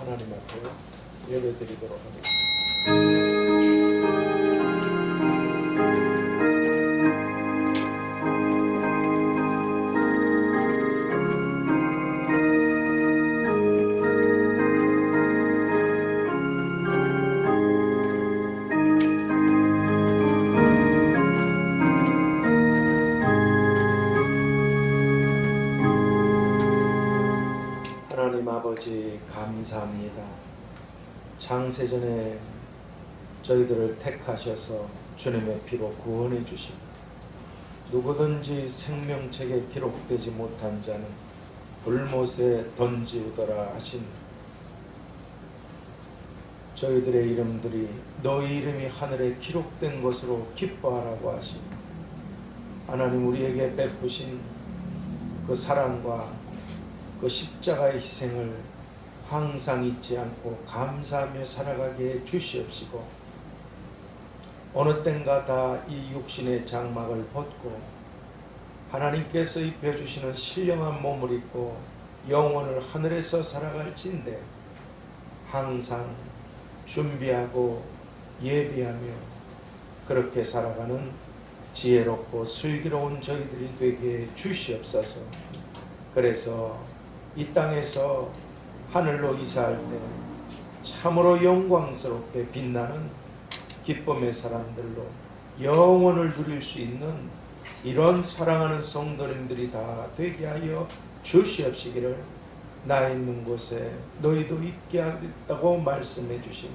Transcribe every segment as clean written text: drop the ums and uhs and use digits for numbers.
하나님 앞에 예배드리도록 하겠습니다. 하나님 아버지 감사합니다. 창세전에 저희들을 택하셔서 주님의 피로 구원해 주시고 누구든지 생명책에 기록되지 못한 자는 불못에 던지우더라 하신 저희들의 이름들이 너희 이름이 하늘에 기록된 것으로 기뻐하라고 하신 하나님 우리에게 베푸신 그 사랑과 그 십자가의 희생을 항상 잊지 않고 감사하며 살아가게 해 주시옵시고 어느 땐가 다 이 육신의 장막을 벗고 하나님께서 입혀주시는 신령한 몸을 입고 영원을 하늘에서 살아갈진대 항상 준비하고 예비하며 그렇게 살아가는 지혜롭고 슬기로운 저희들이 되게 해 주시옵소서. 그래서 이 땅에서 하늘로 이사할 때 참으로 영광스럽게 빛나는 기쁨의 사람들로 영원을 누릴 수 있는 이런 사랑하는 성도님들이 다 되게 하여 주시옵시기를 나 있는 곳에 너희도 있게 하겠다고 말씀해 주신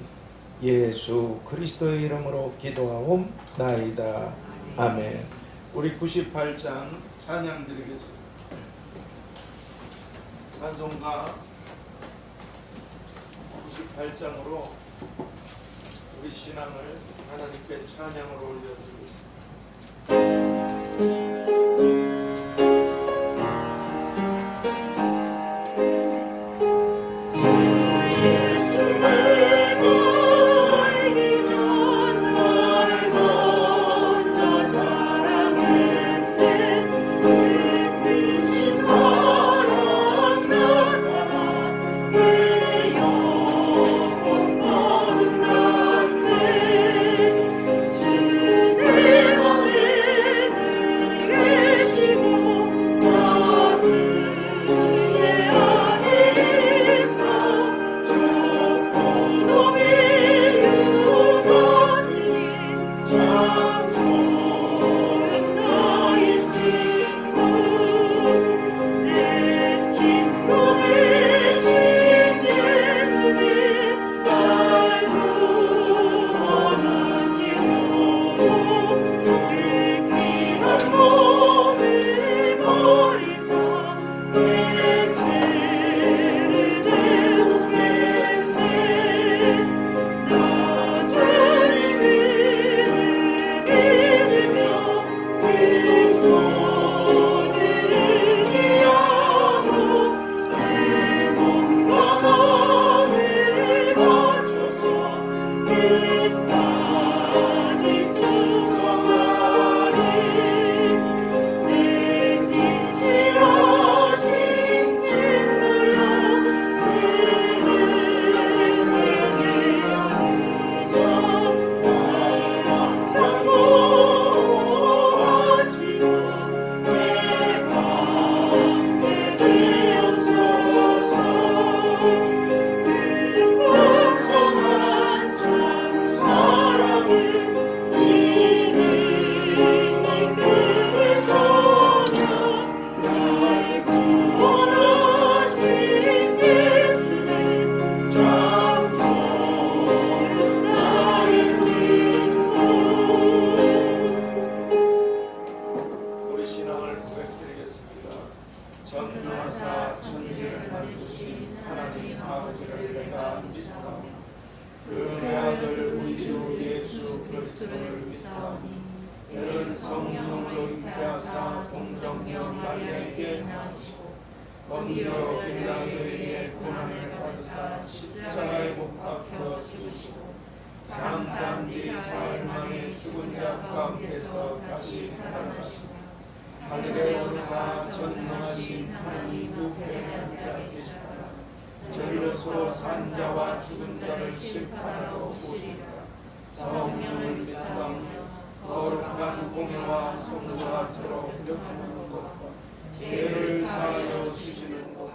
예수 그리스도의 이름으로 기도하옵나이다. 아멘. 우리 98장 찬양 드리겠습니다. 찬송가 98장으로 우리 신앙을 하나님께 찬양으로 올려드리겠습니다. 하늘에 오르사 전능하신 하나님 우편에 앉아 계시다가 절로서 산자와 죽은 자를 심판하러 오시리라. 성령을 믿사오며 거룩한 공회와 성도가 서로 교통하는 것과 죄를 사하여 주시는 것과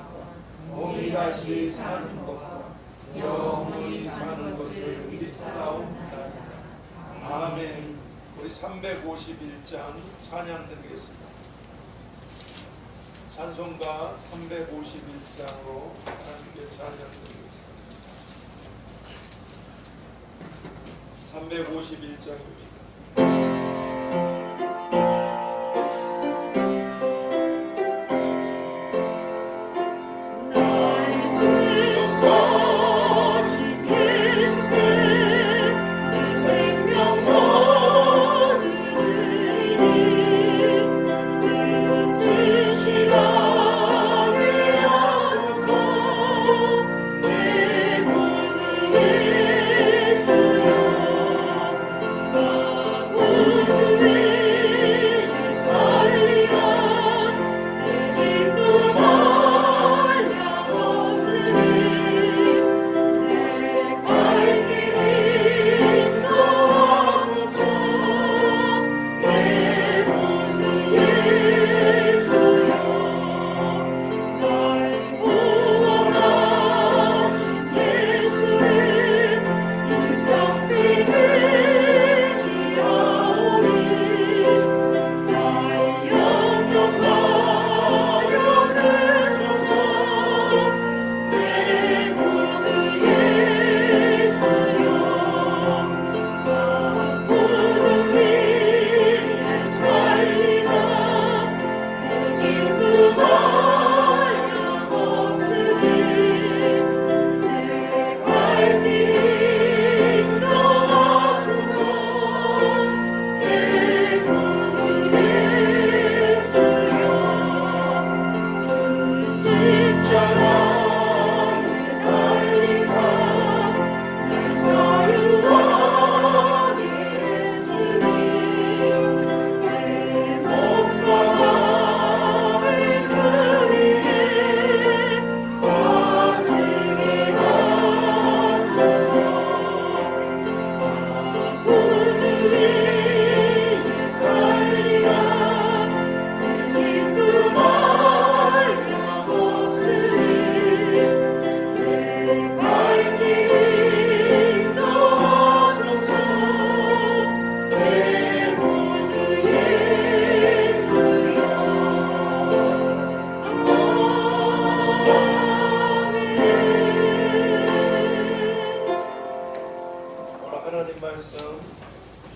몸이 다시 사는 것과 영원히 사는 것을 믿사옵나이다. 아멘. 우리 351장 찬양 드리겠습니다. 찬송가 351장으로 하나님께 찬양 드리겠습니다. 351장입니다.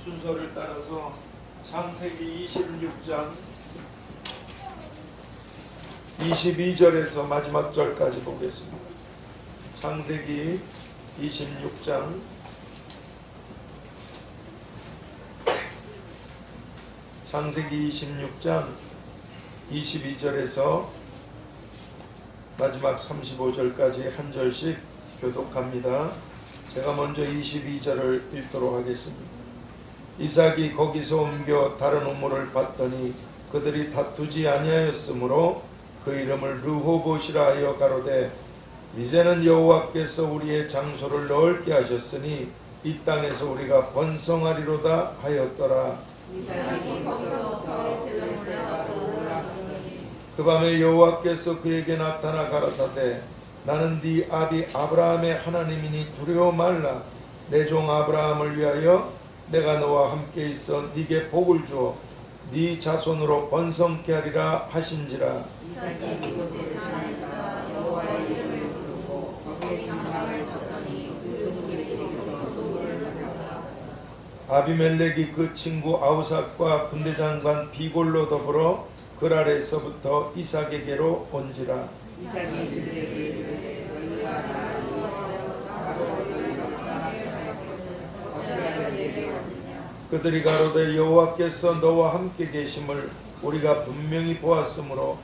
순서를 따라서 창세기 26장 22절에서 마지막 절까지 보겠습니다. 창세기 26장 22절에서 마지막 35절까지 한 절씩 교독합니다. 제가 먼저 22절을 읽도록 하겠습니다. 이삭이 거기서 옮겨 다른 우물을 봤더니 그들이 다투지 아니하였으므로 그 이름을 르호봇이라 하여 가로되 이제는 여호와께서 우리의 장소를 넓게 하셨으니 이 땅에서 우리가 번성하리로다 하였더라. 그 밤에 여호와께서 그에게 나타나 가라사대 나는 네 아비 아브라함의 하나님이니 두려워 말라. 내 종 아브라함을 위하여 내가 너와 함께 있어 네게 복을 주어 네 자손으로 번성케 하리라 하신지라. 아비멜렉이 그 친구 아우삭과 군대장관 비골로 더불어 그랄에서부터 이삭에게로 온지라. 그들이 가로되 여호와께서 너와 함께 계심을 우리가 분명히 보았으므로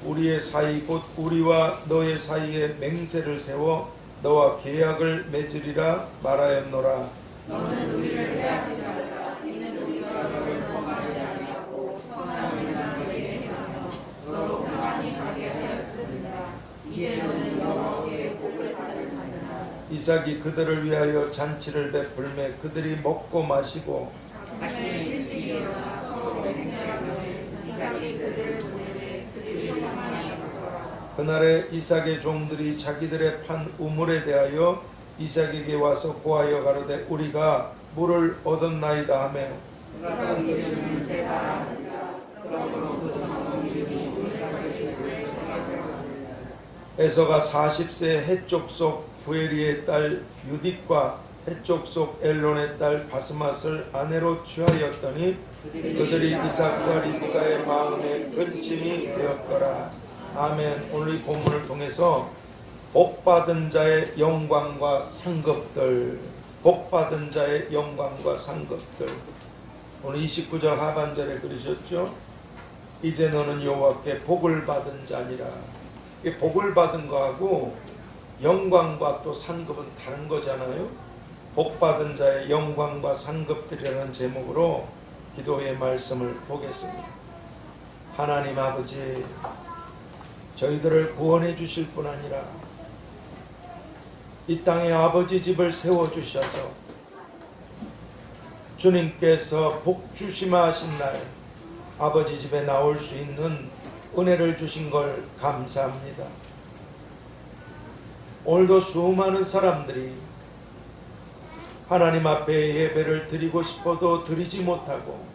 우리의 사이 곧 우리와 너의 사이에 맹세를 세워 너와 계약을 맺으리라 말하였노라. 너는 우리를 해하지 말라. 이는 우리가 너를 범하지 아니하고 선한 일만 너에게 행하며 너로 평안히 가게 하였습니다. 이제 너는 여호와께 복을 이삭이 그들을 위하여 잔치를 베풀매 그들이 먹고 마시고 아침에 일찍 일어나 서로 맹세하며 이삭이 그들을 보내매 그들이 평안히 가더라. 그날에 이삭의 종들이 자기들의 판 우물에 대하여 이삭에게 와서 고하여 가로되 우리가 물을 얻었나이다 하며 그가 그 이름을 세바라 하니라. 그러므로 그 성읍 이름이 오늘까지 그의 생각을 에서가 40세 해쪽 속 부에리의 딸 유딕과 해쪽 속 엘론의 딸 바스맛을 아내로 취하였더니 그들이 이삭과 리브가의 마음에 근심이 되었더라. 아멘. 오늘 이 본문을 통해서 복받은 자의 영광과 상급들, 복받은 자의 영광과 상급들. 오늘 29절 하반절에 그러셨죠. 이제 너는 여호와께 복을 받은 자니라. 이 복을 받은 거하고 영광과 또 상급은 다른 거잖아요. 복받은 자의 영광과 상급들이라는 제목으로 기도의 말씀을 보겠습니다. 하나님 아버지, 저희들을 구원해 주실 뿐 아니라 이 땅에 아버지 집을 세워주셔서 주님께서 복주심하신 날 아버지 집에 나올 수 있는 은혜를 주신 걸 감사합니다. 오늘도 수많은 사람들이 하나님 앞에 예배를 드리고 싶어도 드리지 못하고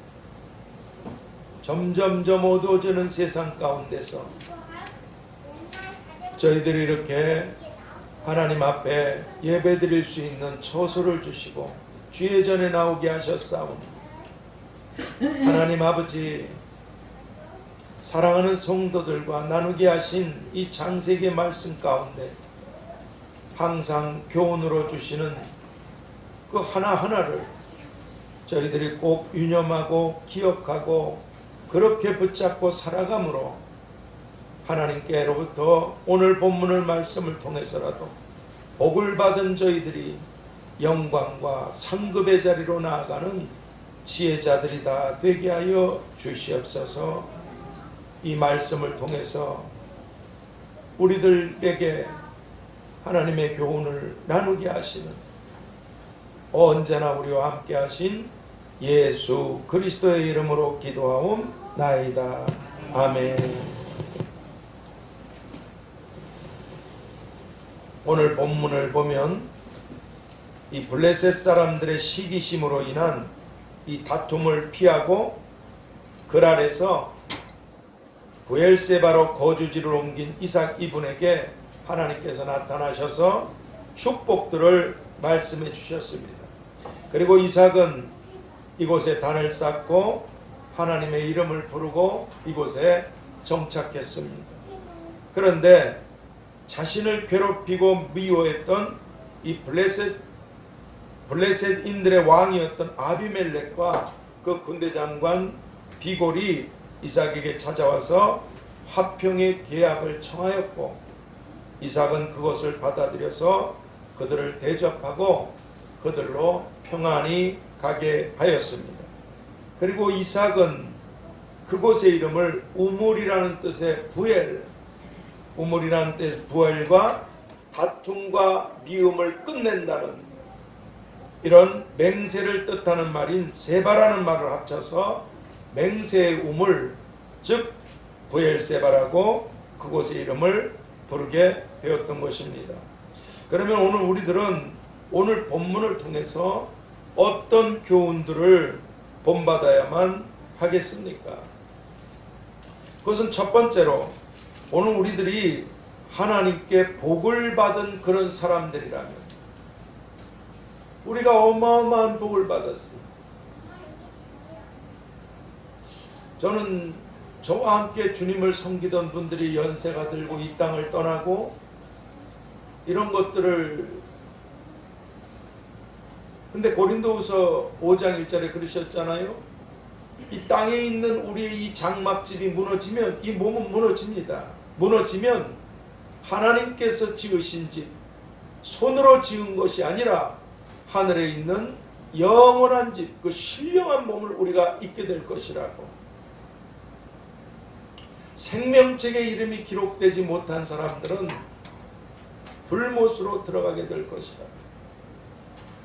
점점점 어두워지는 세상 가운데서 저희들이 이렇게 하나님 앞에 예배 드릴 수 있는 처소를 주시고 주의 전에 나오게 하셨사오니 하나님 아버지, 사랑하는 성도들과 나누게 하신 이 창세기 말씀 가운데 항상 교훈으로 주시는 그 하나하나를 저희들이 꼭 유념하고 기억하고 그렇게 붙잡고 살아감으로 하나님께로부터 오늘 본문을 말씀을 통해서라도 복을 받은 저희들이 영광과 상급의 자리로 나아가는 지혜자들이 다 되게 하여 주시옵소서. 이 말씀을 통해서 우리들에게 하나님의 교훈을 나누게 하시는 언제나 우리와 함께 하신 예수 그리스도의 이름으로 기도하옵나이다. 아멘. 오늘 본문을 보면 이 블레셋 사람들의 시기심으로 인한 이 다툼을 피하고 그랄에서 부엘세바로 거주지를 옮긴 이삭 이분에게 하나님께서 나타나셔서 축복들을 말씀해 주셨습니다. 그리고 이삭은 이곳에 단을 쌓고 하나님의 이름을 부르고 이곳에 정착했습니다. 그런데 자신을 괴롭히고 미워했던 이 블레셋인들의 왕이었던 아비멜렉과 그 군대 장관 비골이 이삭에게 찾아와서 화평의 계약을 청하였고 이삭은 그것을 받아들여서 그들을 대접하고 그들로 평안히 가게 하였습니다. 그리고 이삭은 그곳의 이름을 우물이라는 뜻의 부엘, 우물이라는 뜻의 부엘과 다툼과 미움을 끝낸다는 이런 맹세를 뜻하는 말인 세바라는 말을 합쳐서 맹세의 우물, 즉 부엘세바라고 그곳의 이름을 부르게 되었던 것입니다. 그러면 오늘 우리들은 오늘 본문을 통해서 어떤 교훈들을 본받아야만 하겠습니까? 그것은 첫 번째로 오늘 우리들이 하나님께 복을 받은 그런 사람들이라면 우리가 어마어마한 복을 받았습니다. 저는 저와 함께 주님을 섬기던 분들이 연세가 들고 이 땅을 떠나고 이런 것들을, 근데 고린도후서 5장 1절에 그러셨잖아요. 이 땅에 있는 우리의 이 장막집이 무너지면 이 몸은 무너집니다. 무너지면 하나님께서 지으신 집, 손으로 지은 것이 아니라 하늘에 있는 영원한 집, 그 신령한 몸을 우리가 입게 될 것이라고. 생명책에 이름이 기록되지 못한 사람들은 불못으로 들어가게 될 것이다.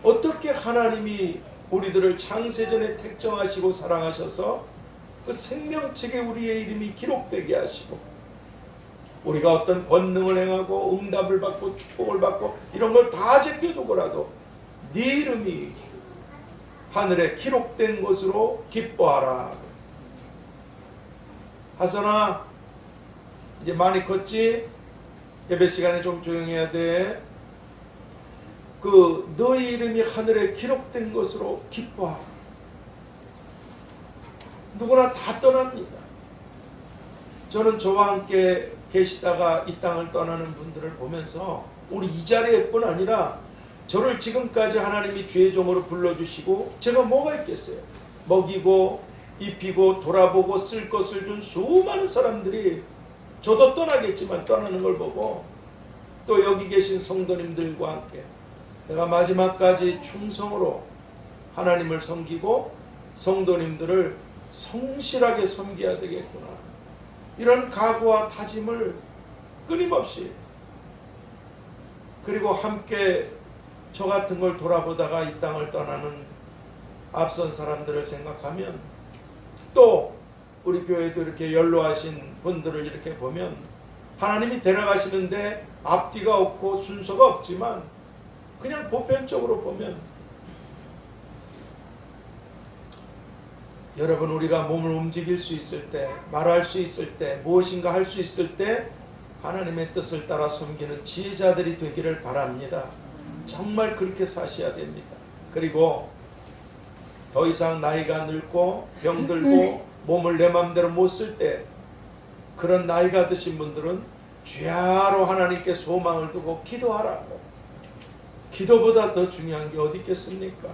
어떻게 하나님이 우리들을 창세전에 택정하시고 사랑하셔서 그 생명책에 우리의 이름이 기록되게 하시고 우리가 어떤 권능을 행하고 응답을 받고 축복을 받고 이런 걸 다 제껴두고라도 네 이름이 하늘에 기록된 것으로 기뻐하라. 하선아, 이제 많이 컸지? 예배 시간에 좀 조용해야 돼. 너희 이름이 하늘에 기록된 것으로 기뻐하라. 누구나 다 떠납니다. 저는 저와 함께 계시다가 이 땅을 떠나는 분들을 보면서 우리 이 자리에뿐 아니라 저를 지금까지 하나님이 주의 종으로 불러주시고 제가 뭐가 있겠어요? 먹이고 입히고 돌아보고 쓸 것을 준 수많은 사람들이 저도 떠나겠지만 떠나는 걸 보고 또 여기 계신 성도님들과 함께 내가 마지막까지 충성으로 하나님을 섬기고 성도님들을 성실하게 섬겨야 되겠구나. 이런 각오와 다짐을 끊임없이 그리고 함께 저 같은 걸 돌아보다가 이 땅을 떠나는 앞선 사람들을 생각하면 또 우리 교회도 이렇게 연로하신 분들을 이렇게 보면 하나님이 데려가시는데 앞뒤가 없고 순서가 없지만 그냥 보편적으로 보면 여러분 우리가 몸을 움직일 수 있을 때 말할 수 있을 때 무엇인가 할 수 있을 때 하나님의 뜻을 따라 섬기는 지혜자들이 되기를 바랍니다. 정말 그렇게 사셔야 됩니다. 그리고 더 이상 나이가 늙고 병들고 몸을 내 맘대로 못 쓸 때 그런 나이가 드신 분들은 주야로 하나님께 소망을 두고 기도하라고. 기도보다 더 중요한 게 어디 있겠습니까?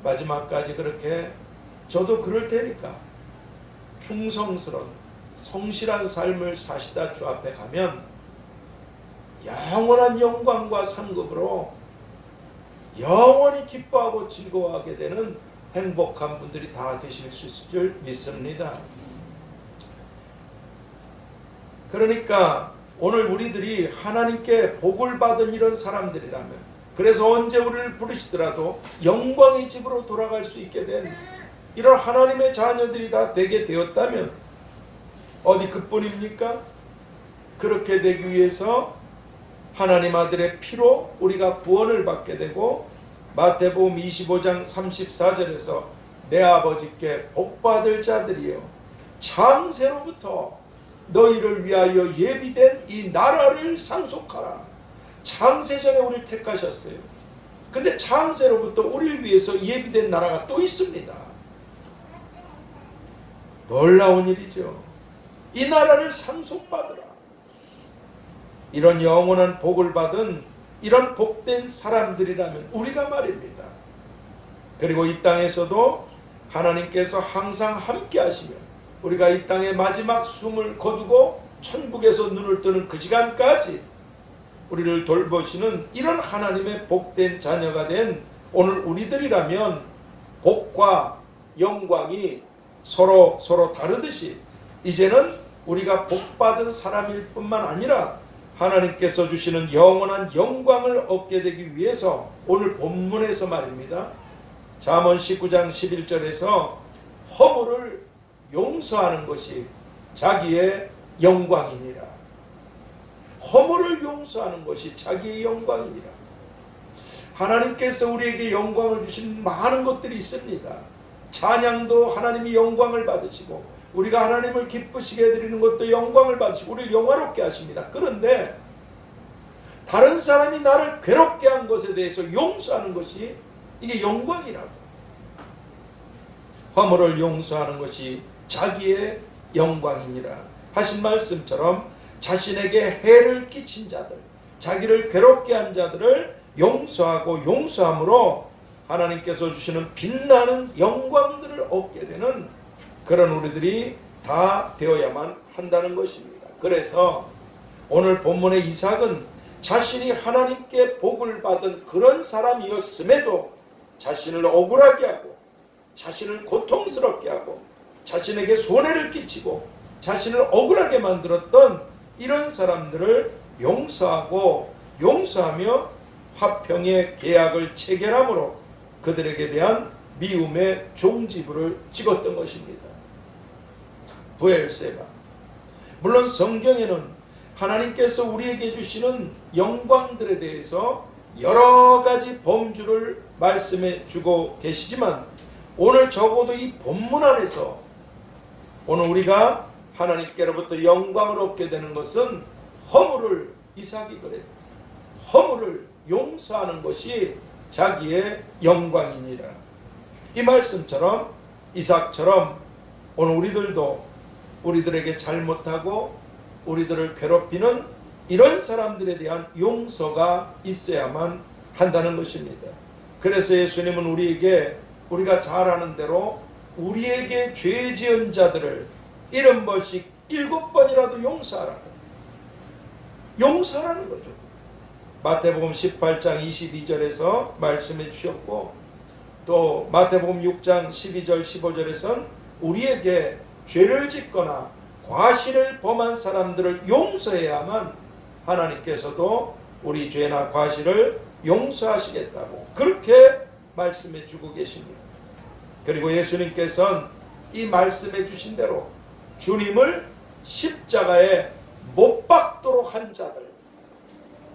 마지막까지 그렇게 저도 그럴 테니까 충성스러운 성실한 삶을 사시다 주 앞에 가면 영원한 영광과 상급으로 영원히 기뻐하고 즐거워하게 되는 행복한 분들이 다 되실 수 있을 줄 믿습니다. 그러니까 오늘 우리들이 하나님께 복을 받은 이런 사람들이라면 그래서 언제 우리를 부르시더라도 영광의 집으로 돌아갈 수 있게 된 이런 하나님의 자녀들이 다 되게 되었다면 어디 그뿐입니까? 그렇게 되기 위해서 하나님 아들의 피로 우리가 구원을 받게 되고 마태복음 25장 34절에서 내 아버지께 복받을 자들이여 창세로부터 너희를 위하여 예비된 이 나라를 상속하라. 창세전에 우리를 택하셨어요. 근데 창세로부터 우리를 위해서 예비된 나라가 또 있습니다. 놀라운 일이죠. 이 나라를 상속받으라. 이런 영원한 복을 받은 이런 복된 사람들이라면 우리가 말입니다. 그리고 이 땅에서도 하나님께서 항상 함께 하시며 우리가 이 땅의 마지막 숨을 거두고 천국에서 눈을 뜨는 그 시간까지 우리를 돌보시는 이런 하나님의 복된 자녀가 된 오늘 우리들이라면 복과 영광이 서로 다르듯이 이제는 우리가 복받은 사람일 뿐만 아니라 하나님께서 주시는 영원한 영광을 얻게 되기 위해서 오늘 본문에서 말입니다. 잠언 19장 11절에서 허물을 용서하는 것이 자기의 영광이니라. 허물을 용서하는 것이 자기의 영광이니라. 하나님께서 우리에게 영광을 주신 많은 것들이 있습니다. 찬양도 하나님이 영광을 받으시고 우리가 하나님을 기쁘시게 해드리는 것도 영광을 받으시고 우리를 영화롭게 하십니다. 그런데 다른 사람이 나를 괴롭게 한 것에 대해서 용서하는 것이 이게 영광이라고. 허물을 용서하는 것이 자기의 영광이니라 하신 말씀처럼 자신에게 해를 끼친 자들, 자기를 괴롭게 한 자들을 용서하고 용서함으로 하나님께서 주시는 빛나는 영광들을 얻게 되는 그런 우리들이 다 되어야만 한다는 것입니다. 그래서 오늘 본문의 이삭은 자신이 하나님께 복을 받은 그런 사람이었음에도 자신을 억울하게 하고 자신을 고통스럽게 하고 자신에게 손해를 끼치고 자신을 억울하게 만들었던 이런 사람들을 용서하고 용서하며 화평의 계약을 체결함으로 그들에게 대한 미움의 종지부를 찍었던 것입니다. 브엘세바. 물론 성경에는 하나님께서 우리에게 주시는 영광들에 대해서 여러 가지 범주를 말씀해 주고 계시지만 오늘 적어도 이 본문 안에서 오늘 우리가 하나님께로부터 영광을 얻게 되는 것은 허물을 이삭이 그랬다. 허물을 용서하는 것이 자기의 영광이니라. 이 말씀처럼 이삭처럼 오늘 우리들도 우리들에게 잘못하고 우리들을 괴롭히는 이런 사람들에 대한 용서가 있어야만 한다는 것입니다. 그래서 예수님은 우리에게 우리가 잘 아는 대로 우리에게 죄 지은 자들을 70번씩 7번이라도 용서하라는 거죠. 마태복음 18장 22절에서 말씀해 주셨고 또 마태복음 6장 12절 15절에선 우리에게 죄를 짓거나 과실을 범한 사람들을 용서해야만 하나님께서도 우리 죄나 과실을 용서하시겠다고 그렇게 말씀해 주고 계십니다. 그리고 예수님께서는 이 말씀해 주신 대로 주님을 십자가에 못 박도록 한 자들,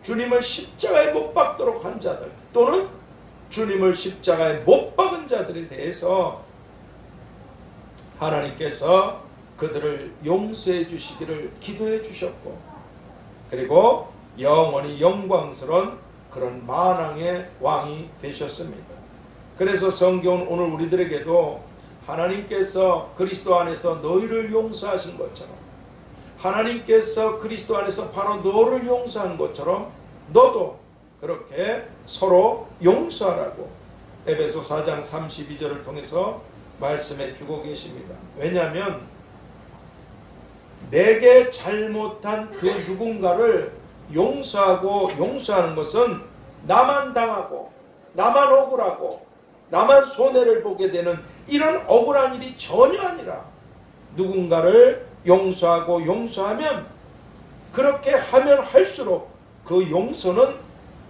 주님을 십자가에 못 박도록 한 자들 또는 주님을 십자가에 못 박은 자들에 대해서 하나님께서 그들을 용서해 주시기를 기도해 주셨고 그리고 영원히 영광스러운 그런 만왕의 왕이 되셨습니다. 그래서 성경은 오늘 우리들에게도 하나님께서 그리스도 안에서 너희를 용서하신 것처럼 하나님께서 그리스도 안에서 바로 너를 용서한 것처럼 너도 그렇게 서로 용서하라고 에베소 4장 32절을 통해서 말씀해 주고 계십니다. 왜냐하면 내게 잘못한 그 누군가를 용서하고 용서하는 것은 나만 당하고 나만 억울하고 나만 손해를 보게 되는 이런 억울한 일이 전혀 아니라 누군가를 용서하고 용서하면 그렇게 하면 할수록 그 용서는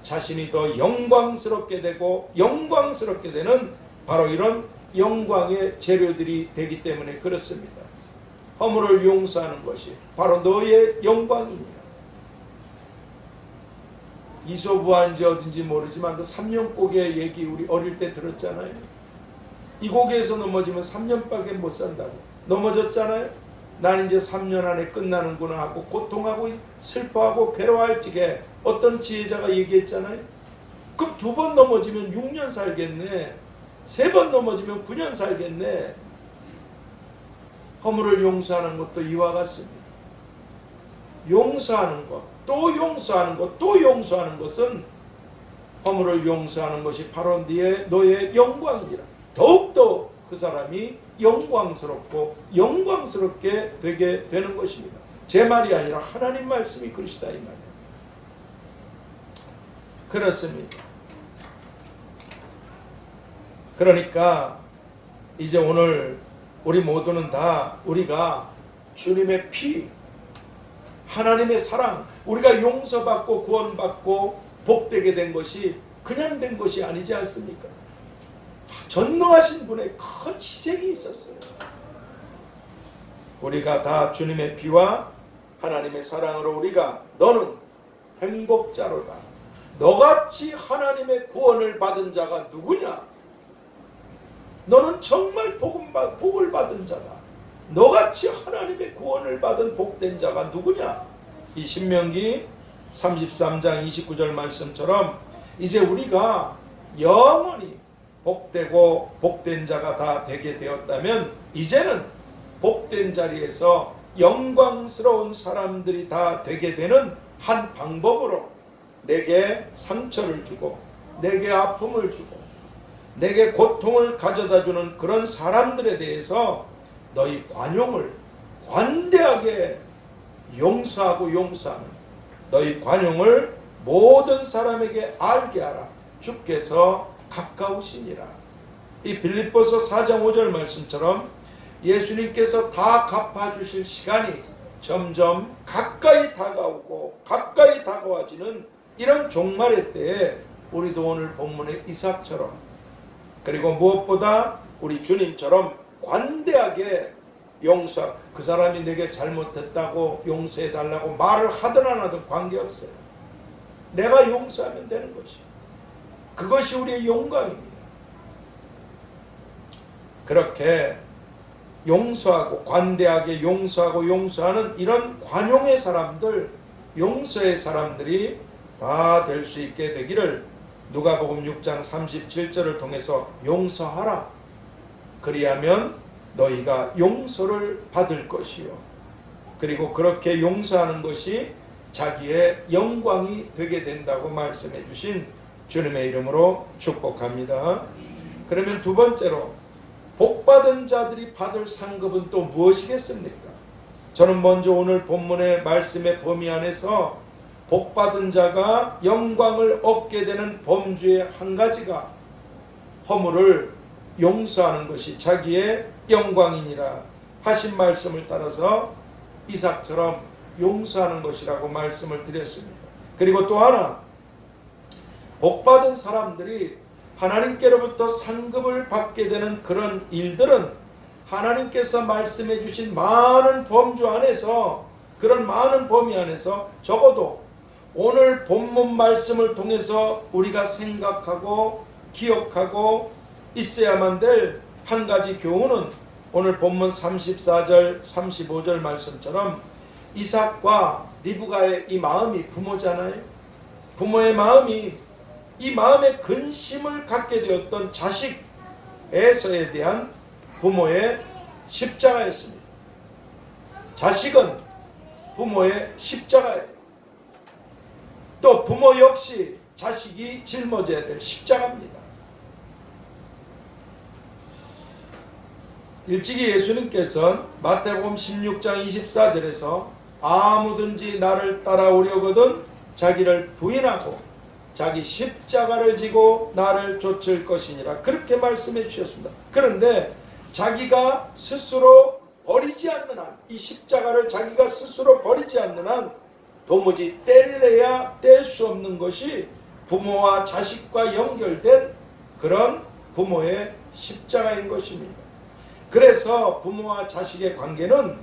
자신이 더 영광스럽게 되고 영광스럽게 되는 바로 이런 영광의 재료들이 되기 때문에 그렇습니다. 허물을 용서하는 것이 바로 너의 영광이니라. 이소부한지 어딘지 모르지만 그 3년곡의 얘기 우리 어릴 때 들었잖아요. 이 곡에서 넘어지면 3년밖에 못 산다고 넘어졌잖아요. 난 이제 3년 안에 끝나는구나 하고 고통하고 슬퍼하고 괴로워할 적에 어떤 지혜자가 얘기했잖아요. 그럼 2번 넘어지면 6년 살겠네. 3번 넘어지면 9년 살겠네. 허물을 용서하는 것도 이와 같습니다. 용서하는 것, 또 용서하는 것, 또 용서하는 것은 허물을 용서하는 것이 바로 너의 영광이니라. 더욱더 그 사람이 영광스럽고 영광스럽게 되게 되는 것입니다. 제 말이 아니라 하나님 말씀이 그러시다 이 말이에요. 그렇습니다. 그러니까 이제 오늘 우리 모두는 다 우리가 주님의 피, 하나님의 사랑, 우리가 용서받고 구원받고 복되게 된 것이 그냥 된 것이 아니지 않습니까? 전능하신 분의 큰 희생이 있었어요. 우리가 다 주님의 피와 하나님의 사랑으로 우리가 너는 행복자로다. 너같이 하나님의 구원을 받은 자가 누구냐? 너는 정말 복을 받은 자다. 너같이 하나님의 구원을 받은 복된 자가 누구냐? 이 신명기 33장 29절 말씀처럼 이제 우리가 영원히 복되고 복된 자가 다 되게 되었다면 이제는 복된 자리에서 영광스러운 사람들이 다 되게 되는 한 방법으로 내게 상처를 주고 내게 아픔을 주고 내게 고통을 가져다주는 그런 사람들에 대해서 너희 관용을 관대하게 용서하고 용서하는 너희 관용을 모든 사람에게 알게 하라. 주께서 가까우시니라. 이 빌립보서 4장 5절 말씀처럼 예수님께서 다 갚아주실 시간이 점점 가까이 다가오고 가까이 다가와지는 이런 종말의 때에 우리도 오늘 본문의 이삭처럼, 그리고 무엇보다 우리 주님처럼 관대하게 용서, 그 사람이 내게 잘못했다고 용서해달라고 말을 하든 안 하든 관계없어요. 내가 용서하면 되는 것이, 그것이 우리의 영광입니다. 그렇게 용서하고, 관대하게 용서하고 용서하는 이런 관용의 사람들, 용서의 사람들이 다 될 수 있게 되기를 누가복음 6장 37절을 통해서 용서하라. 그리하면 너희가 용서를 받을 것이요. 그리고 그렇게 용서하는 것이 자기의 영광이 되게 된다고 말씀해 주신 주님의 이름으로 축복합니다. 그러면 두 번째로, 복받은 자들이 받을 상급은 또 무엇이겠습니까? 저는 먼저 오늘 본문의 말씀의 범위 안에서 복받은 자가 영광을 얻게 되는 범주의 한 가지가 허물을 용서하는 것이 자기의 영광이니라 하신 말씀을 따라서 이삭처럼 용서하는 것이라고 말씀을 드렸습니다. 그리고 또 하나, 복받은 사람들이 하나님께로부터 상급을 받게 되는 그런 일들은 하나님께서 말씀해 주신 많은 범주 안에서, 그런 많은 범위 안에서 적어도 오늘 본문 말씀을 통해서 우리가 생각하고 기억하고 있어야만 될 한 가지 교훈은 오늘 본문 34절 35절 말씀처럼 이삭과 리브가의 이 마음이 부모잖아요. 부모의 마음이, 이 마음의 근심을 갖게 되었던 자식 에서에 대한 부모의 십자가였습니다. 자식은 부모의 십자가예요. 또 부모 역시 자식이 짊어져야 될 십자가입니다. 일찍이 예수님께서는 마태복음 16장 24절에서 아무든지 나를 따라오려거든 자기를 부인하고 자기 십자가를 지고 나를 좇을 것이니라, 그렇게 말씀해 주셨습니다. 그런데 자기가 스스로 버리지 않는 한, 이 십자가를 자기가 스스로 버리지 않는 한 도무지 뗄래야 뗄 수 없는 것이 부모와 자식과 연결된 그런 부모의 십자가인 것입니다. 그래서 부모와 자식의 관계는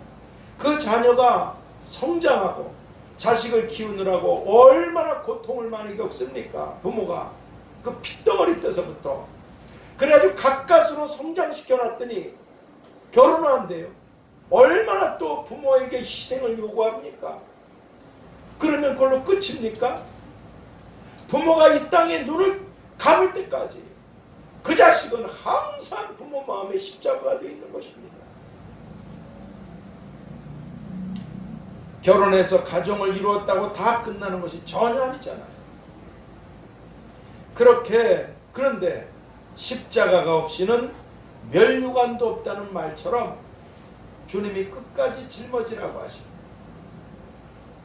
그 자녀가 성장하고 자식을 키우느라고 얼마나 고통을 많이 겪습니까? 부모가 그 핏덩어리 때서부터. 그래가지고 가까스로 성장시켜 놨더니 결혼한대요. 얼마나 또 부모에게 희생을 요구합니까? 그러면 그걸로 끝입니까? 부모가 이 땅에 눈을 감을 때까지 그 자식은 항상 부모 마음의 십자가가 되어 있는 것입니다. 결혼해서 가정을 이루었다고 다 끝나는 것이 전혀 아니잖아요. 그런데 십자가가 없이는 멸류관도 없다는 말처럼 주님이 끝까지 짊어지라고 하십니다.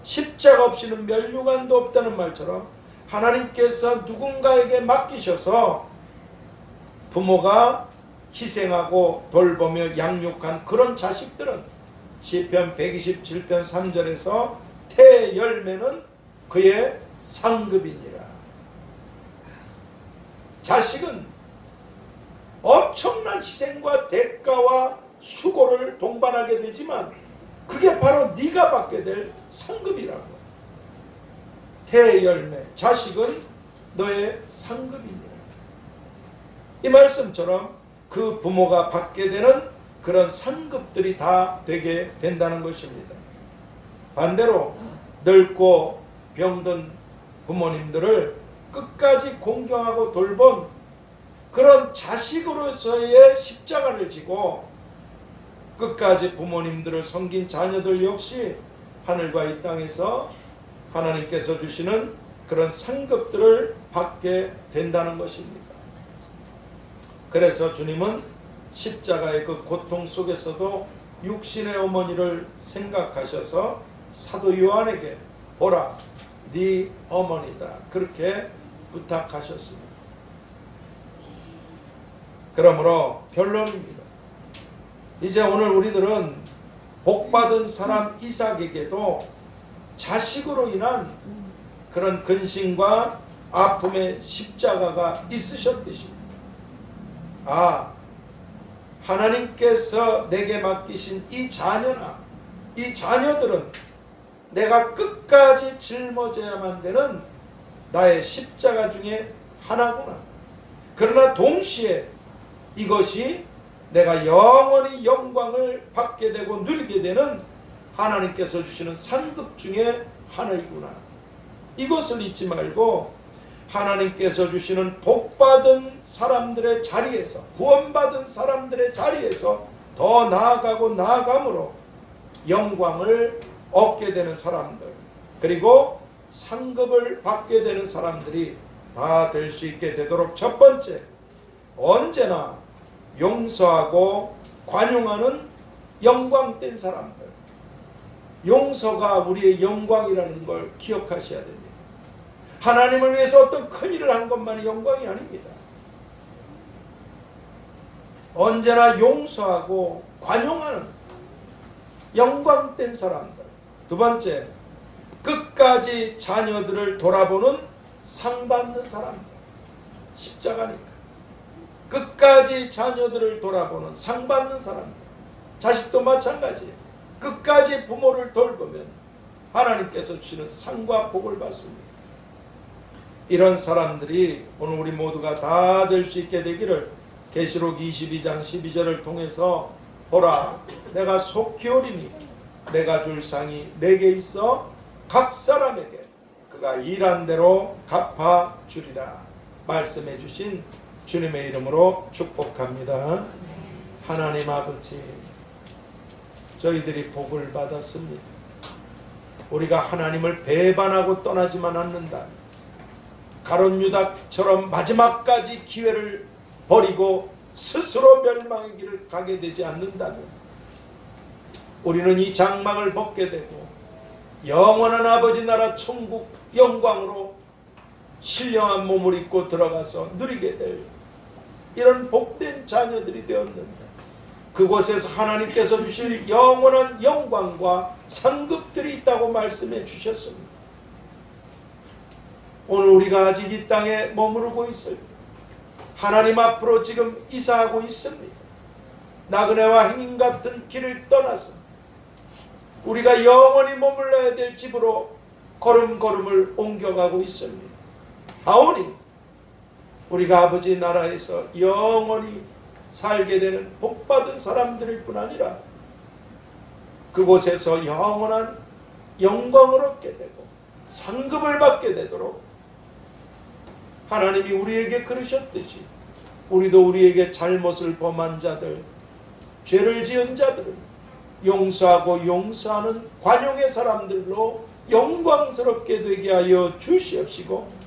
십자가 없이는 멸류관도 없다는 말처럼 하나님께서 누군가에게 맡기셔서 부모가 희생하고 돌보며 양육한 그런 자식들은 시편 127편 3절에서 태열매는 그의 상급이니라. 자식은 엄청난 희생과 대가와 수고를 동반하게 되지만 그게 바로 네가 받게 될 상급이라고. 태열매, 자식은 너의 상급이니라. 이 말씀처럼 그 부모가 받게 되는 그런 상급들이 다 되게 된다는 것입니다. 반대로 늙고 병든 부모님들을 끝까지 공경하고 돌본 그런 자식으로서의 십자가를 지고 끝까지 부모님들을 섬긴 자녀들 역시 하늘과 이 땅에서 하나님께서 주시는 그런 상급들을 받게 된다는 것입니다. 그래서 주님은 십자가의 그 고통 속에서도 육신의 어머니를 생각하셔서 사도 요한에게 보라 네 어머니다, 그렇게 부탁하셨습니다. 그러므로 결론입니다. 이제 오늘 우리들은 복받은 사람 이삭에게도 자식으로 인한 그런 근심과 아픔의 십자가가 있으셨듯이 하나님께서 내게 맡기신 이 자녀나 이 자녀들은 내가 끝까지 짊어져야만 되는 나의 십자가 중에 하나구나. 그러나 동시에 이것이 내가 영원히 영광을 받게 되고 누리게 되는 하나님께서 주시는 상급 중에 하나이구나. 이것을 잊지 말고 하나님께서 주시는 복받은 사람들의 자리에서, 구원받은 사람들의 자리에서 더 나아가고 나아감으로 영광을 얻게 되는 사람들, 그리고 상급을 받게 되는 사람들이 다 될 수 있게 되도록, 첫 번째, 언제나 용서하고 관용하는 영광된 사람들. 용서가 우리의 영광이라는 걸 기억하셔야 됩니다. 하나님을 위해서 어떤 큰 일을 한 것만이 영광이 아닙니다. 언제나 용서하고 관용하는 영광된 사람들. 두 번째, 끝까지 자녀들을 돌아보는 상받는 사람들. 십자가니까. 끝까지 자녀들을 돌아보는 상받는 사람들. 자식도 마찬가지예요. 끝까지 부모를 돌보면 하나님께서 주시는 상과 복을 받습니다. 이런 사람들이 오늘 우리 모두가 다 될 수 있게 되기를 계시록 22장 12절을 통해서 보라, 내가 속히 오리니 내가 줄 상이 내게 있어 각 사람에게 그가 일한 대로 갚아 주리라 말씀해 주신 주님의 이름으로 축복합니다. 하나님 아버지, 저희들이 복을 받았습니다. 우리가 하나님을 배반하고 떠나지만 않는다. 가룟 유다처럼 마지막까지 기회를 버리고 스스로 멸망의 길을 가게 되지 않는다면 우리는 이 장막을 벗게 되고 영원한 아버지 나라 천국 영광으로 신령한 몸을 입고 들어가서 누리게 될 이런 복된 자녀들이 되었는데, 그곳에서 하나님께서 주실 영원한 영광과 상급들이 있다고 말씀해 주셨습니다. 오늘 우리가 아직 이 땅에 머무르고 있을 때 하나님 앞으로 지금 이사하고 있습니다. 나그네와 행인 같은 길을 떠나서 우리가 영원히 머물러야 될 집으로 걸음걸음을 옮겨가고 있습니다. 하오니 우리가 아버지 나라에서 영원히 살게 되는 복받은 사람들일 뿐 아니라 그곳에서 영원한 영광을 얻게 되고 상급을 받게 되도록 하나님이 우리에게 그러셨듯이 우리도 우리에게 잘못을 범한 자들, 죄를 지은 자들을 용서하고 용서하는 관용의 사람들로 영광스럽게 되게 하여 주시옵시고,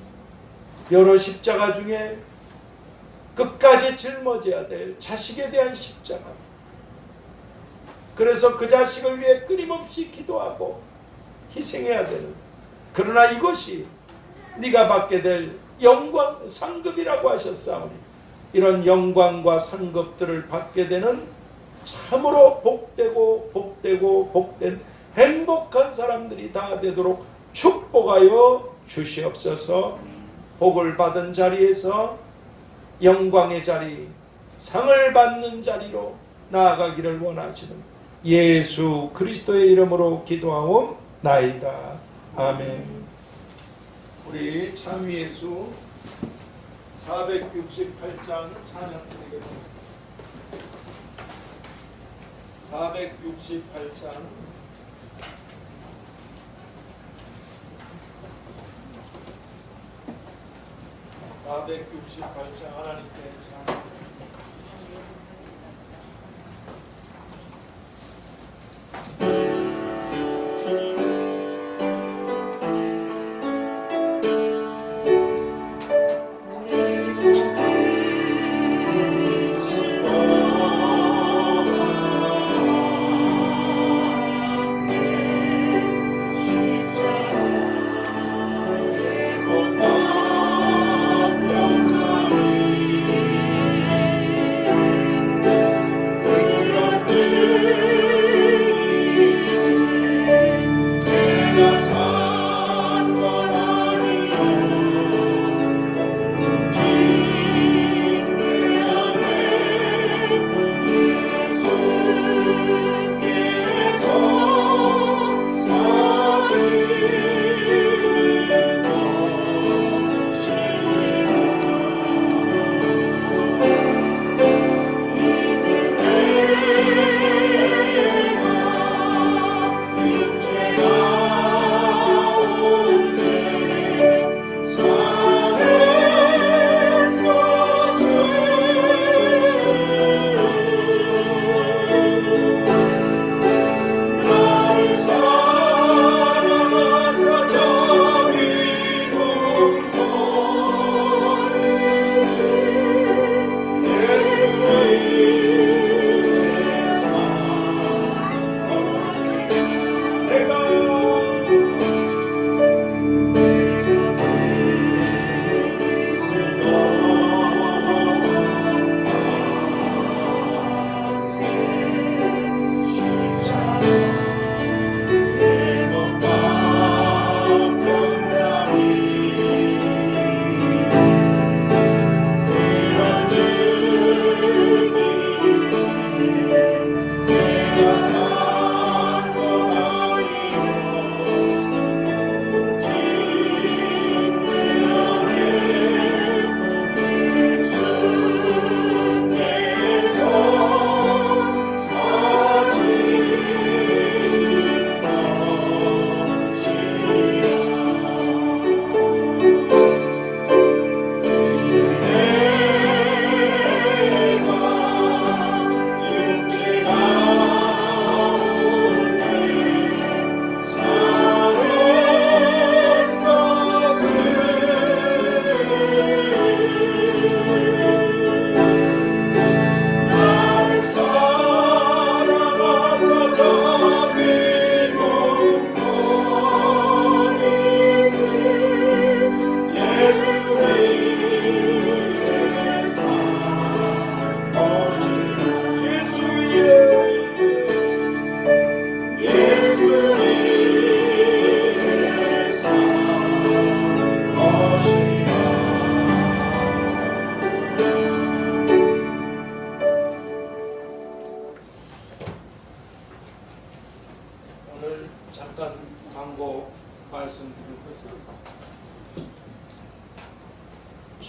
여러 십자가 중에 끝까지 짊어져야 될 자식에 대한 십자가, 그래서 그 자식을 위해 끊임없이 기도하고 희생해야 되는, 그러나 이것이 네가 받게 될 영광 상급이라고 하셨사오니 이런 영광과 상급들을 받게 되는 참으로 복되고 복되고 복된 행복한 사람들이 다 되도록 축복하여 주시옵소서. 복을 받은 자리에서 영광의 자리, 상을 받는 자리로 나아가기를 원하시는 예수 그리스도의 이름으로 기도하옵나이다. 아멘. 우리 참예수 468장 찬양 드리겠습니다. 468장 하나님께 찬양.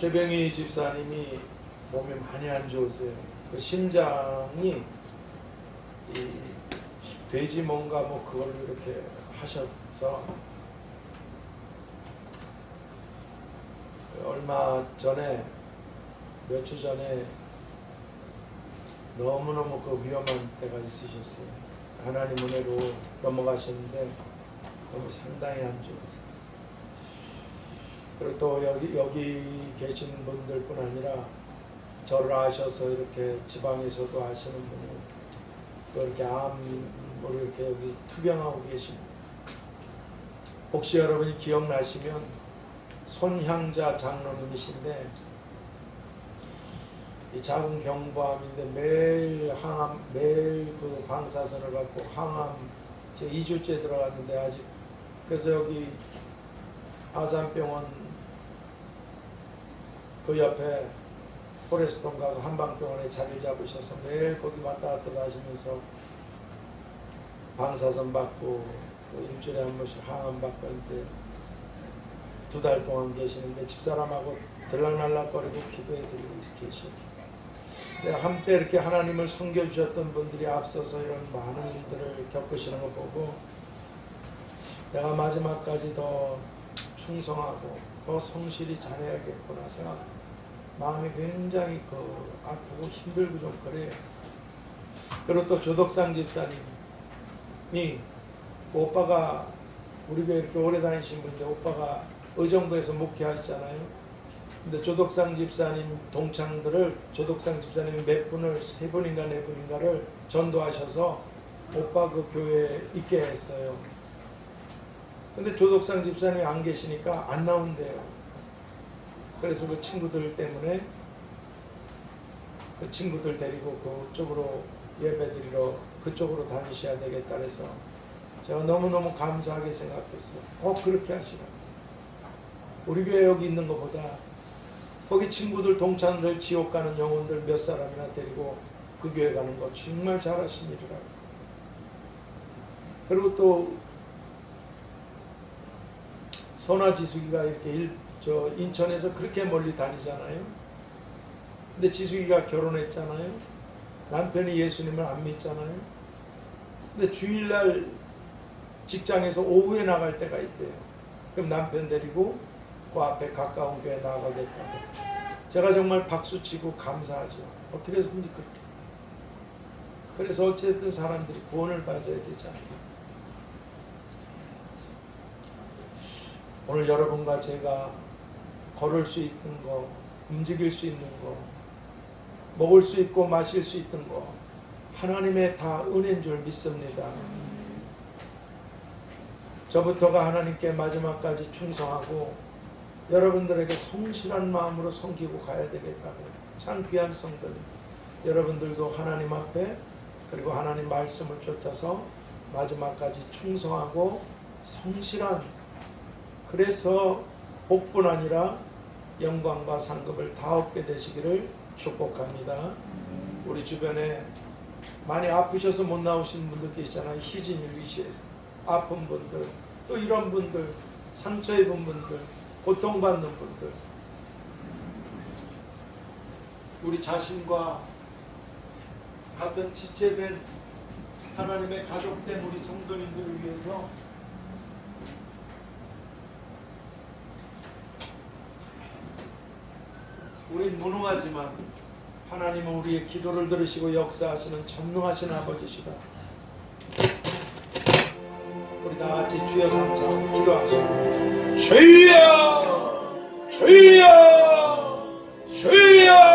최병희 집사님이 몸이 많이 안 좋으세요. 그 심장이 이 돼지 뭔가 뭐 그걸로 이렇게 하셔서 얼마 전에 몇 주 전에 너무너무 그 위험한 때가 있으셨어요. 하나님 은혜로 넘어가셨는데 너무 상당히 안 좋으세요. 그리고 또 여기 계신 분들뿐 아니라 저를 아셔서 이렇게 지방에서도 아시는 분이 또 이렇게 암으로 이렇게 여기 투병하고 계십니다. 혹시 여러분이 기억나시면 손향자 장로님이신데 이 작은 경부암인데 매일 항암, 매일 그 방사선을 받고 항암 지금 2주째 들어갔는데 아직 그래서 여기 아산병원 그 옆에 포레스톤가 한방병원에 자리를 잡으셔서 매일 거기 왔다 갔다 하시면서 방사선 받고 또 일주일에 한 번씩 항암 받고 있는데 2달 동안 계시는데 집사람하고 들락날락거리고 기도해드리고 계시죠. 한때 이렇게 하나님을 섬겨주셨던 분들이 앞서서 이런 많은 일들을 겪으시는 거 보고 내가 마지막까지 더 충성하고 더 성실히 잘해야겠구나 생각. 마음이 굉장히 아프고 힘들고 좀 그래요. 그리고 또 조덕상 집사님이 오빠가 우리 교회 이렇게 오래 다니신 분인데 오빠가 의정부에서 목회하시잖아요. 근데 조덕상 집사님 동창들을 조덕상 집사님이 몇 분을 3분인가 4분인가를 전도하셔서 오빠 그 교회에 있게 했어요. 근데 조덕상 집사님이 안 계시니까 안 나온대요. 그래서 그 친구들 때문에 그 친구들 데리고 그쪽으로 예배드리러 그쪽으로 다니셔야 되겠다 그래서 제가 너무너무 감사하게 생각했어요. 그렇게 하시라. 우리 교회 여기 있는 것보다 거기 친구들 동창들 지옥 가는 영혼들 몇 사람이나 데리고 그 교회 가는 거 정말 잘하신 일이라고. 그리고 또 선화지숙이가 이렇게 인천에서 그렇게 멀리 다니잖아요. 근데 지숙이가 결혼했잖아요. 남편이 예수님을 안 믿잖아요. 근데 주일날 직장에서 오후에 나갈 때가 있대요. 그럼 남편 데리고 그 앞에 가까운 교회에 나가겠다고. 제가 정말 박수치고 감사하죠. 어떻게 해서든지 그렇게. 그래서 어쨌든 사람들이 구원을 받아야 되잖아요. 오늘 여러분과 제가 걸을 수 있는 거, 움직일 수 있는 거, 먹을 수 있고 마실 수 있는 거 하나님의 다 은혜인 줄 믿습니다. 저부터가 하나님께 마지막까지 충성하고 여러분들에게 성실한 마음으로 섬기고 가야 되겠다고. 참 귀한 성들. 여러분들도 하나님 앞에 그리고 하나님 말씀을 쫓아서 마지막까지 충성하고 성실한, 그래서 복뿐 아니라 영광과 상급을 다 얻게 되시기를 축복합니다. 우리 주변에 많이 아프셔서 못 나오신 분들 계시잖아요. 희진일 위시에서 아픈 분들, 또 이런 분들, 상처 입은 분들, 고통받는 분들, 우리 자신과 같은 지체된 하나님의 가족된 우리 성도님들을 위해서 우린 무능하지만 하나님은 우리의 기도를 들으시고 역사하시는 전능하신 아버지시다. 우리 다 같이 주여 삼자 기도합시다. 주여, 주여, 주여.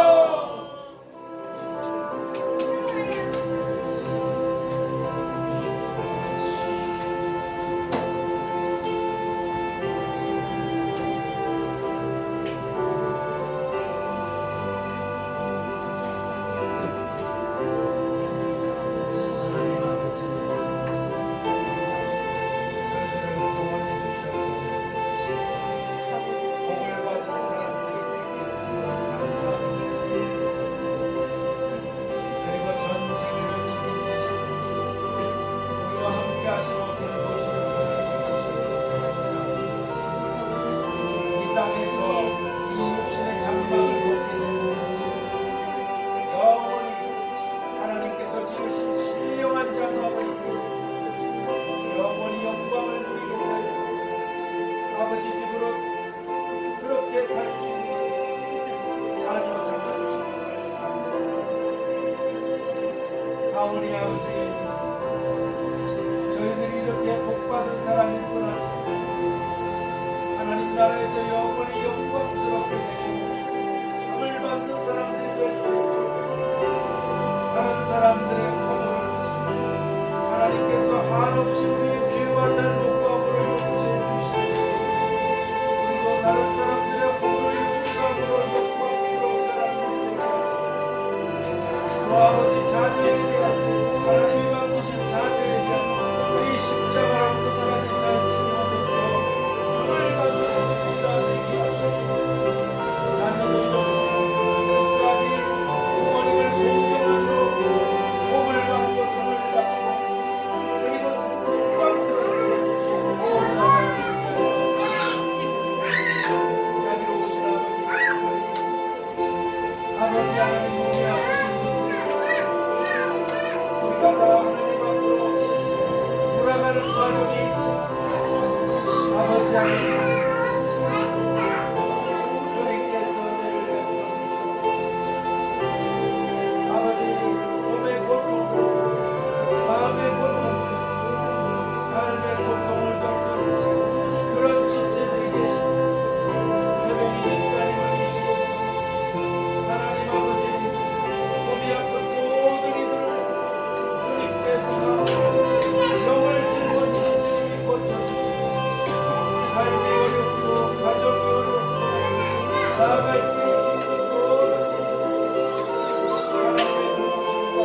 복을 받은 사람들에게 감사합니다. 어머니 아버지, 저희들이 이렇게 복받은 사람이구나. 하나님 나라에서 영원히 영광스럽게 되고 상을 받는 사람들이 될 수 있고, 다른 사람들의 허물을 하나님께서 한없이 우리의 죄와 잘못과 허물을 용서해 주시옵시고, 그리고 다른 사람들의 허물을 용서함으로 영광스러운 사람들이 되게 하시고, 또 아버지 자녀에 대한 하나님이 맡기신 자녀에 대한 이 십자가를 끝까지 잘 지켜내서 상을 받는 자가 되게 하시고, 자녀들도 끝까지 부모님을 공경하며 복을 받고 상을 받고 그리고 영광스럽게 나아가게 하시고, 자기로 오신 아버지 하나님, 우리 아버지 우리가 다 하나님 앞으로 돌아가는 과정이 있죠. 아버지 하나님, 주님께서 내를 베풀어 주셔서 아버지 몸의 고통, 마음의 고통, 삶의 고통을 겪는 그런 지체들이 계십니다. 최병희 집사님을 계시고서 하나님 아버지 몸이 아픈 모든 이들을 주님께서 병을 짊어지신 주님이 고쳐주시고, 삶이 어렵고 가정이 어렵고 나아갈 길이 힘든 모든 하나님의 도우심과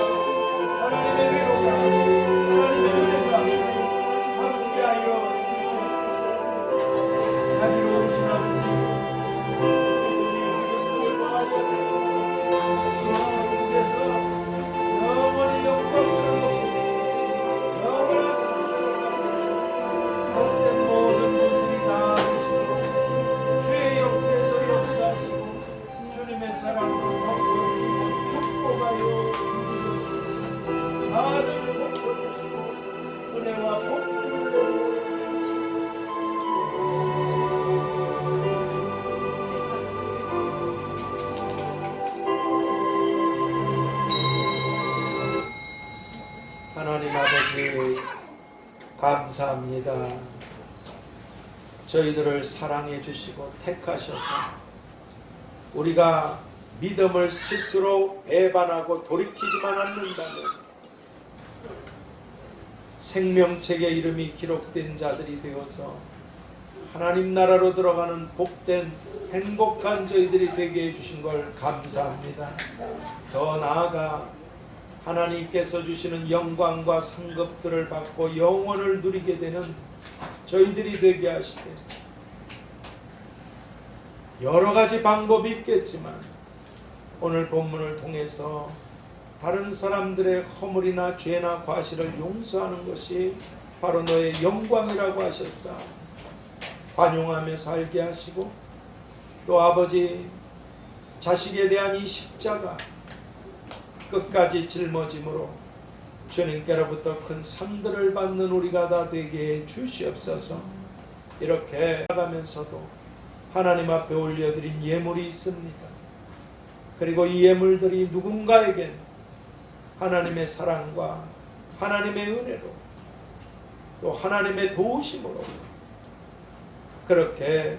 하나님의 위로가 하나님의 은혜가 함께하여 주시옵소서. 자비로 오신 아버지, 믿음이 우리를 구원하여 주님께서 영원히 영광을 얻고 영원한 상을 받는 복된 모든 분들이 다 되시고, 주의 옆에서 역사하시고 주님의 사랑으로 덮어주시고 축복하여 주시옵소서. 아들 덮어주시고 은혜와 복을 내려주시옵소서. 하나님 아버지, 감사합니다. 저희들을 사랑해 주시고 택하셔서 우리가 믿음을 스스로 배반하고 돌이키지만 않는다면 생명책에 이름이 기록된 자들이 되어서 하나님 나라로 들어가는 복된 행복한 저희들이 되게 해주신 걸 감사합니다. 더 나아가 하나님께서 주시는 영광과 상급들을 받고 영원을 누리게 되는 저희들이 되게 하시되, 여러 가지 방법이 있겠지만 오늘 본문을 통해서 다른 사람들의 허물이나 죄나 과실을 용서하는 것이 바로 너의 영광이라고 하셨사. 관용하며 살게 하시고, 또 아버지 자식에 대한 이 십자가 끝까지 짊어짐으로 주님께로부터 큰 상들을 받는 우리가 다 되게 해 주시옵소서. 이렇게 나가면서도 하나님 앞에 올려드린 예물이 있습니다. 그리고 이 예물들이 누군가에겐 하나님의 사랑과 하나님의 은혜로 또 하나님의 도우심으로 그렇게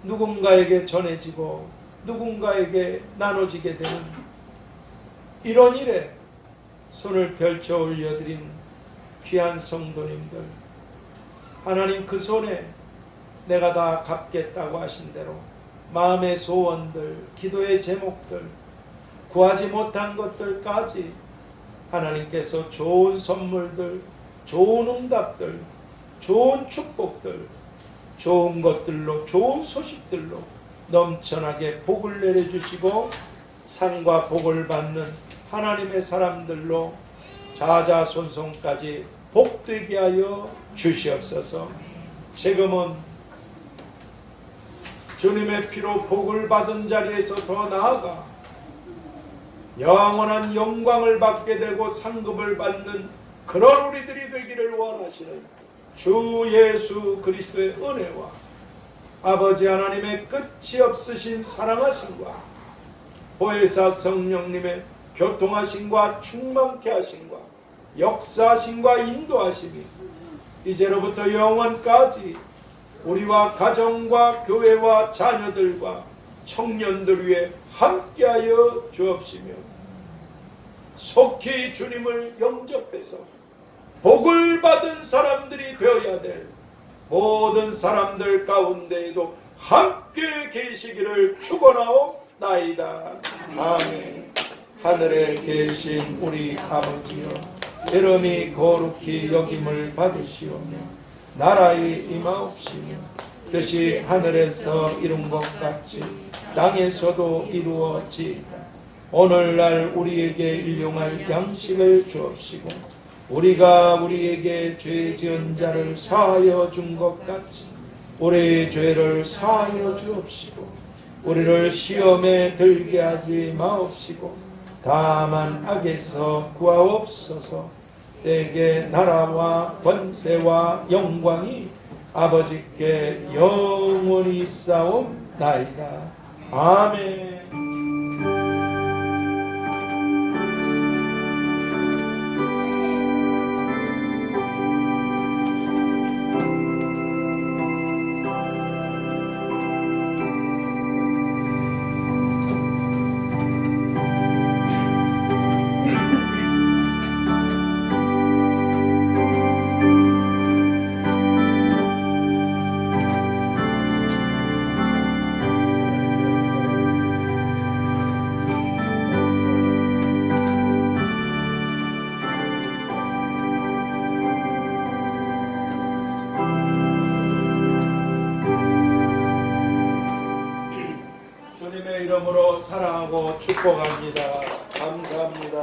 누군가에게 전해지고 누군가에게 나눠지게 되는 이런 일에 손을 펼쳐 올려드린 귀한 성도님들, 하나님 그 손에 내가 다 갚겠다고 하신 대로 마음의 소원들, 기도의 제목들, 구하지 못한 것들까지 하나님께서 좋은 선물들, 좋은 응답들, 좋은 축복들, 좋은 것들로, 좋은 소식들로 넘쳐나게 복을 내려주시고 상과 복을 받는 하나님의 사람들로 자자손손까지 복되게 하여 주시옵소서. 지금은 주님의 피로 복을 받은 자리에서 더 나아가 영원한 영광을 받게 되고 상급을 받는 그런 우리들이 되기를 원하시는 주 예수 그리스도의 은혜와 아버지 하나님의 끝이 없으신 사랑하심과 보혜사 성령님의 교통하심과 충만케 하심과 역사하심과 인도하심이 이제로부터 영원까지 우리와 가정과 교회와 자녀들과 청년들 위해 함께하여 주옵시며 속히 주님을 영접해서 복을 받은 사람들이 되어야 될 모든 사람들 가운데에도 함께 계시기를 축원하옵나이다. 아멘. 하늘에 계신 우리 아버지여, 이름이 거룩히 여김을 받으시오며 나라의 임하옵시며 뜻이 하늘에서 이룬 것 같이 땅에서도 이루어지이다. 오늘날 우리에게 일용할 양식을 주옵시고 우리가 우리에게 죄 지은 자를 사하여 준 것 같이 우리의 죄를 사하여 주옵시고 우리를 시험에 들게 하지 마옵시고 다만 악에서 구하옵소서. 내게 나라와 권세와 영광이 아버지께 영원히 있사옵나이다. 아멘. 주님의 이름으로 사랑하고 축복합니다. 감사합니다.